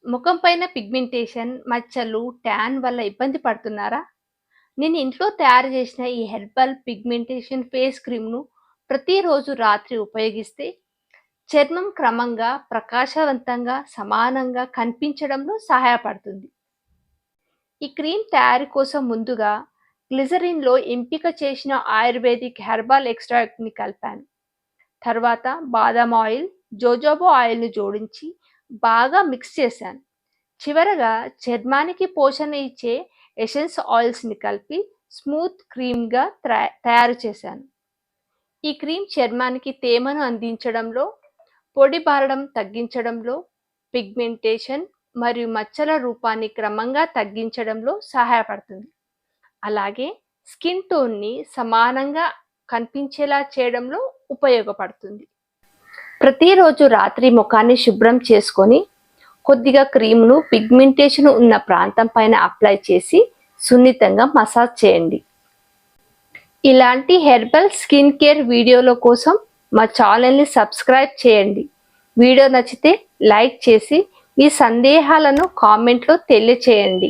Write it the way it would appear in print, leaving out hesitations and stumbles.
ముఖం పైన పిగ్మెంటేషన్, మచ్చలు, ట్యాన్ వల్ల ఇబ్బంది పడుతున్నారా? నేను ఇంట్లో తయారు చేసిన ఈ హెర్బల్ పిగ్మెంటేషన్ ఫేస్ క్రీమ్‌ను ప్రతిరోజు రాత్రి ఉపయోగిస్తే చర్మం క్రమంగా ప్రకాశవంతంగా, సమానంగా కనిపించడంలో సహాయపడుతుంది. ఈ క్రీమ్ తయారీ కోసం ముందుగా గ్లిజరిన్‌లో ఎంపిక చేసిన ఆయుర్వేదిక్ హెర్బల్ ఎక్స్ట్రాక్ట్‌ని కలిపాను. తర్వాత బాదాం ఆయిల్, జోజోబా ఆయిల్‌ని జోడించి బాగా మిక్స్ చేశాను. చివరగా చర్మానికి పోషణ ఇచ్చే ఎసెన్స్ ఆయిల్స్‌ని కలిపి స్మూత్ క్రీమ్‌గా తయారు చేశాను. ఈ క్రీమ్ చర్మానికి తేమను అందించడంలో, పొడి బారడం తగ్గించడంలో, పిగ్మెంటేషన్ మరియు మచ్చల రూపాన్ని క్రమంగా తగ్గించడంలో సహాయపడుతుంది. అలాగే స్కిన్ టోన్‌ని సమానంగా కనిపించేలా చేయడంలో ఉపయోగపడుతుంది. ప్రతిరోజు రాత్రి ముఖాన్ని శుభ్రం చేసుకొని కొద్దిగా క్రీమ్‌ను పిగ్మెంటేషన్ ఉన్న ప్రాంతం పైన అప్లై చేసి సున్నితంగా మసాజ్ చేయండి. ఇలాంటి హెర్బల్ స్కిన్ కేర్ వీడియోల కోసం మా ఛానల్‌ని సబ్స్క్రైబ్ చేయండి. వీడియో నచ్చితే లైక్ చేసి మీ సందేహాలను కామెంట్‌లో తెలియచేయండి.